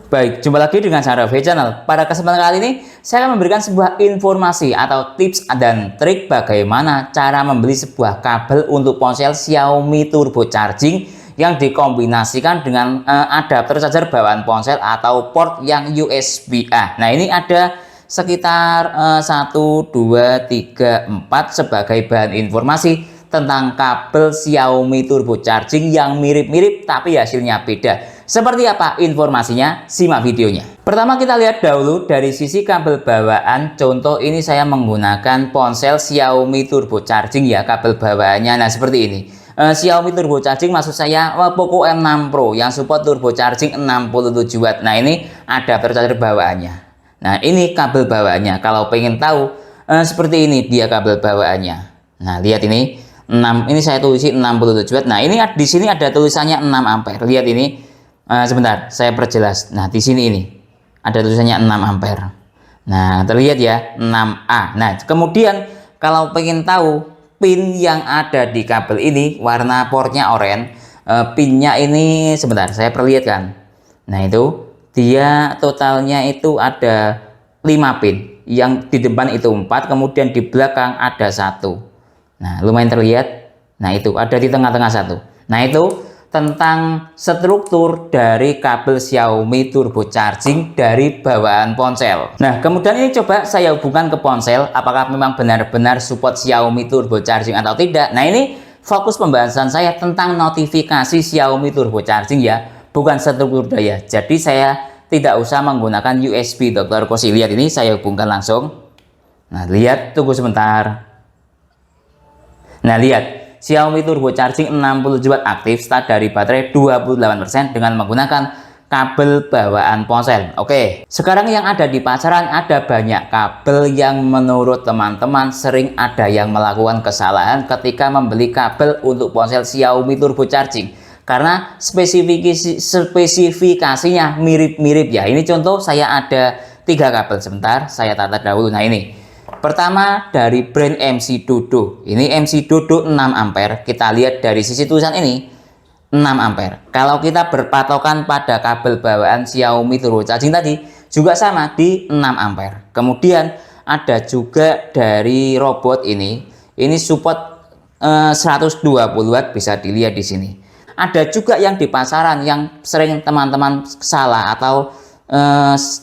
Baik, jumpa lagi dengan saya Raffi Channel. Pada kesempatan kali ini, saya akan memberikan sebuah informasi atau tips dan trik bagaimana cara membeli sebuah kabel untuk ponsel Xiaomi Turbo Charging yang dikombinasikan dengan adapter charger bawaan ponsel atau port yang USB-A. Nah, ini ada sekitar 1, 2, 3, 4 sebagai bahan informasi tentang kabel Xiaomi Turbo Charging yang mirip-mirip tapi hasilnya beda. Seperti apa informasinya? Simak videonya. Pertama kita lihat dahulu dari sisi kabel bawaan. Contoh ini saya menggunakan ponsel Xiaomi Turbo Charging ya, kabel bawaannya. Nah seperti ini. Xiaomi Turbo Charging maksud saya Poco M6 Pro yang support Turbo Charging 67 Watt. Nah ini adapter charger bawaannya. Nah ini kabel bawaannya. Kalau pengen tahu seperti ini dia kabel bawaannya. Nah lihat ini 6, ini saya tulis 67 Watt. Nah ini di sini ada tulisannya 6 ampere. Lihat ini. Sebentar, saya perjelas. Nah, di sini ini ada tulisannya 6 ampere. Nah, terlihat ya, 6A. Nah, kemudian kalau pengen tahu pin yang ada di kabel ini warna portnya oranye, pinnya ini sebentar, saya perlihatkan. Nah, itu dia totalnya itu ada 5 pin. Yang di depan itu 4, kemudian di belakang ada 1. Nah, lumayan terlihat. Nah, itu ada di tengah-tengah 1. Nah, itu tentang struktur dari kabel Xiaomi Turbo Charging dari bawaan ponsel. Nah, kemudian ini coba saya hubungkan ke ponsel, apakah memang benar-benar support Xiaomi Turbo Charging atau tidak. Nah, ini fokus pembahasan saya tentang notifikasi Xiaomi Turbo Charging ya, bukan struktur daya. Jadi saya tidak usah menggunakan USB, Dr. Kosi. Lihat ini saya hubungkan langsung. Nah, lihat, tunggu sebentar. Nah, lihat. Xiaomi Turbo Charging 67 Watt aktif, start dari baterai 28% dengan menggunakan kabel bawaan ponsel. Oke, sekarang yang ada di pasaran ada banyak kabel yang menurut teman-teman sering ada yang melakukan kesalahan ketika membeli kabel untuk ponsel Xiaomi Turbo Charging karena spesifikasinya mirip-mirip ya. Ini contoh saya ada 3 kabel, sebentar saya tata dahulu. Nah ini pertama dari brand MC Dodo. Ini MC Dodo 6 ampere. Kita lihat dari sisi tulisan ini 6 ampere. Kalau kita berpatokan pada kabel bawaan Xiaomi Turbo Charging tadi juga sama di 6 ampere. Kemudian ada juga dari robot ini. Ini support 120 Watt, bisa dilihat di sini. Ada juga yang di pasaran yang sering teman-teman salah atau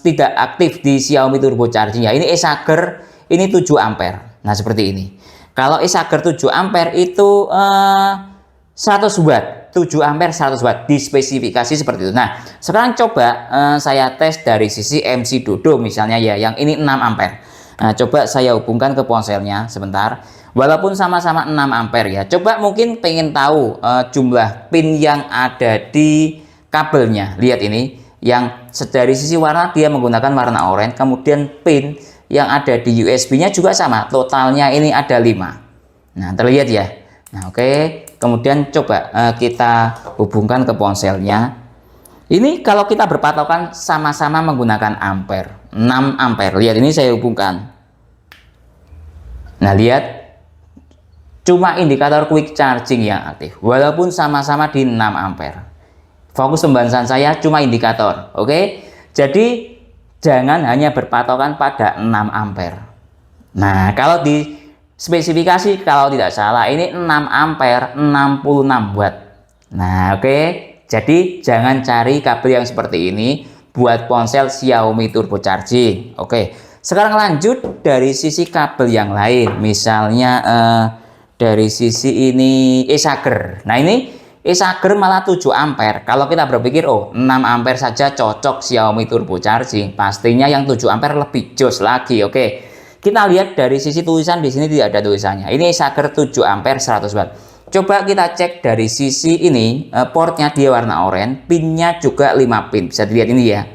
tidak aktif di Xiaomi Turbo Charging ya. Ini Esager. Ini 7 ampere. Nah seperti ini. Kalau Esager 7 ampere itu 100 Watt. 7 ampere 100 Watt. Di spesifikasi seperti itu. Nah sekarang coba saya tes dari sisi MC Dodo misalnya ya. Yang ini 6 ampere. Nah coba saya hubungkan ke ponselnya sebentar. Walaupun sama-sama 6 ampere ya. Coba mungkin pengen tahu jumlah pin yang ada di kabelnya. Lihat ini. Yang dari sisi warna dia menggunakan warna oranye. Kemudian pin yang ada di USB-nya juga sama, totalnya ini ada 5. Nah terlihat ya. Nah oke, kemudian coba kita hubungkan ke ponselnya. Ini kalau kita berpatokan sama-sama menggunakan ampere, 6 ampere. Lihat ini saya hubungkan. Nah lihat, cuma indikator quick charging yang aktif walaupun sama-sama di 6 ampere. Fokus pembahasan saya cuma indikator. Oke, jadi jangan hanya berpatokan pada 6 ampere. Nah, kalau di spesifikasi kalau tidak salah ini 6 ampere 66 Watt. Nah, oke. Jadi jangan cari kabel yang seperti ini buat ponsel Xiaomi Turbo Charging. Oke. Sekarang lanjut dari sisi kabel yang lain. Misalnya dari sisi ini Esager. Nah, ini Esager malah 7 ampere. Kalau kita berpikir oh 6 ampere saja cocok Xiaomi Turbo Charging, pastinya yang 7 ampere lebih jos lagi. Oke. Kita lihat dari sisi tulisan, di sini tidak ada tulisannya. Ini Esager 7 ampere 100 Watt. Coba kita cek dari sisi ini, portnya dia warna oranye, pinnya juga 5 pin. Bisa dilihat ini ya.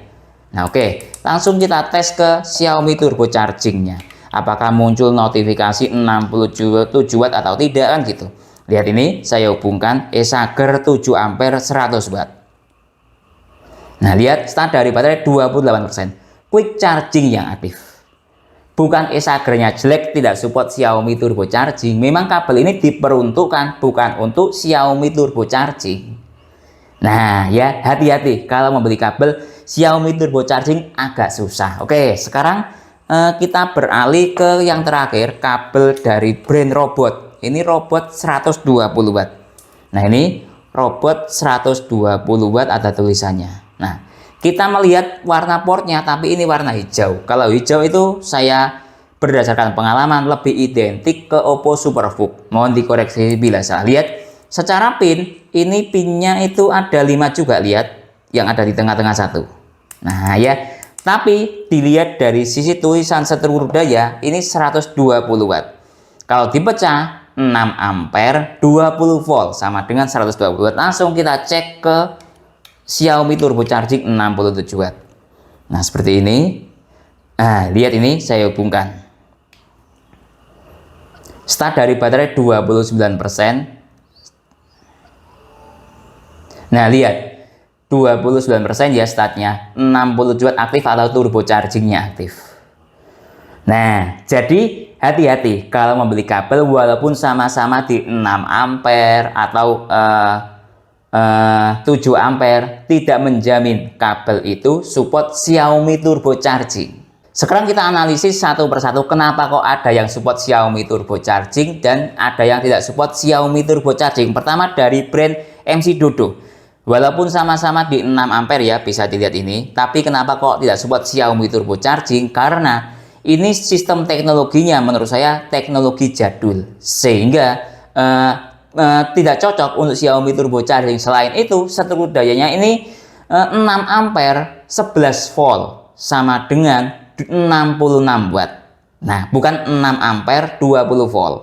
Nah, oke. Langsung kita tes ke Xiaomi Turbo Charging-nya. Apakah muncul notifikasi 67 Watt atau tidak kan gitu. Lihat ini, saya hubungkan Esager 7 ampere 100 Watt. Nah, lihat start dari baterai 28%. Quick charging yang aktif. Bukan Esagernya jelek, tidak support Xiaomi Turbo Charging. Memang kabel ini diperuntukkan bukan untuk Xiaomi Turbo Charging. Nah, ya hati-hati kalau membeli kabel Xiaomi Turbo Charging agak susah. Oke, sekarang kita beralih ke yang terakhir, kabel dari brand Robot. Ini Robot 120 watt. Nah, ini Robot 120 watt ada tulisannya. Nah, kita melihat warna portnya, tapi ini warna hijau. Kalau hijau itu saya berdasarkan pengalaman lebih identik ke Oppo Superbook. Mohon dikoreksi bila salah. Lihat secara pin, ini pinnya itu ada 5 juga, lihat yang ada di tengah-tengah satu. Nah ya, tapi dilihat dari sisi tulisan seluruh daya ini 120 watt. Kalau dipecah 6 ampere 20 volt sama dengan 120 watt. Langsung kita cek ke Xiaomi Turbo Charging 67 watt. Nah seperti ini. Nah lihat ini saya hubungkan. Start dari baterai 29%. Nah lihat 29% ya startnya, 60 watt aktif atau turbo chargingnya aktif. Nah jadi hati-hati kalau membeli kabel walaupun sama-sama di 6 ampere atau 7 ampere, tidak menjamin kabel itu support Xiaomi Turbo Charging. Sekarang kita analisis satu persatu kenapa kok ada yang support Xiaomi Turbo Charging dan ada yang tidak support Xiaomi Turbo Charging. Pertama dari brand MC Dodo. Walaupun sama-sama di 6 ampere ya, bisa dilihat ini, tapi kenapa kok tidak support Xiaomi Turbo Charging? Karena ini sistem teknologinya menurut saya teknologi jadul, sehingga tidak cocok untuk Xiaomi Turbo Charging. Selain itu, seluruh dayanya ini 6 ampere 11 volt sama dengan 66 watt. Nah, bukan 6 ampere 20 volt.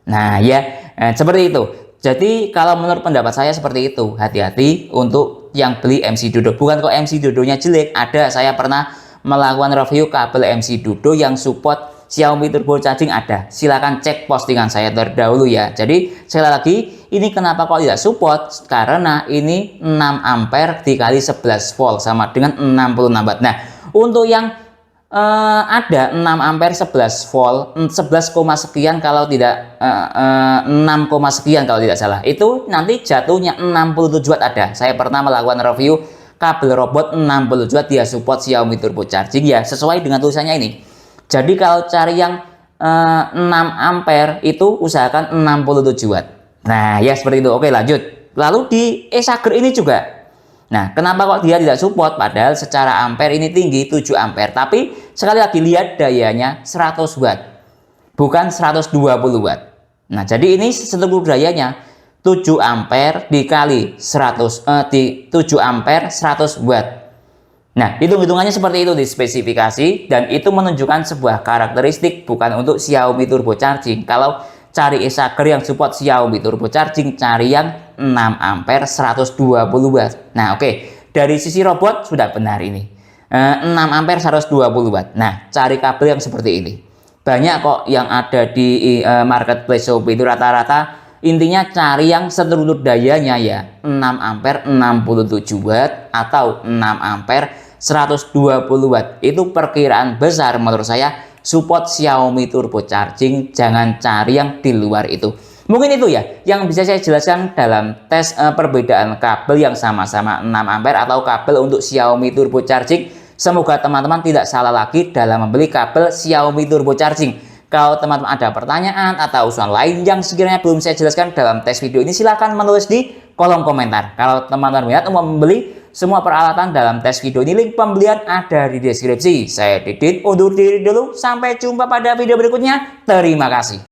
Nah, ya, seperti itu. Jadi, kalau menurut pendapat saya seperti itu. Hati-hati untuk yang beli MC Dodo. Bukan kok MC Dodonya jelek. Ada, saya pernah melakukan review kabel MC Dodo yang support Xiaomi Turbo Charging ada. Silahkan cek postingan saya terdahulu ya. Jadi, sekali lagi, ini kenapa kok tidak support? Karena ini 6 ampere dikali 11 volt sama dengan 66 watt. Nah, untuk yang ada 6 ampere 11 volt 11, sekian kalau tidak 6, sekian kalau tidak salah, itu nanti jatuhnya 67 watt ada. Saya pernah melakukan review kabel Robot 67 watt, dia support Xiaomi Turbo Charging ya, sesuai dengan tulisannya ini. Jadi kalau cari yang 6 ampere itu usahakan 67 watt. Nah ya seperti itu. Oke lanjut. Lalu di Esager ini juga. Nah, kenapa kok dia tidak support? Padahal secara ampere ini tinggi 7 ampere. Tapi sekali lagi lihat dayanya 100 watt. Bukan 120 watt. Nah, jadi ini seluruh dayanya 7 ampere dikali 7 ampere 100 watt. Nah, hitung-hitungannya seperti itu di spesifikasi. Dan itu menunjukkan sebuah karakteristik bukan untuk Xiaomi Turbo Charging. Kalau cari Esager yang support Xiaomi Turbo Charging, cari yang 6 ampere 120 watt. Nah oke, dari sisi Robot sudah benar ini 6 ampere 120 watt. Nah cari kabel yang seperti ini. Banyak kok yang ada di marketplace Shopee itu rata-rata intinya cari yang seluruh dayanya ya 6 ampere 67 watt atau 6 ampere 120 watt. Itu perkiraan besar menurut saya support Xiaomi Turbo Charging. Jangan cari yang di luar itu. Mungkin itu ya yang bisa saya jelaskan dalam tes perbedaan kabel yang sama-sama 6 ampere atau kabel untuk Xiaomi Turbo Charging. Semoga teman-teman tidak salah lagi dalam membeli kabel Xiaomi Turbo Charging. Kalau teman-teman ada pertanyaan atau usulan lain yang sekiranya belum saya jelaskan dalam tes video ini, silahkan menulis di kolom komentar. Kalau teman-teman minat untuk membeli semua peralatan dalam tes video ini, link pembelian ada di deskripsi. Saya Didin undur diri dulu, sampai jumpa pada video berikutnya. Terima kasih.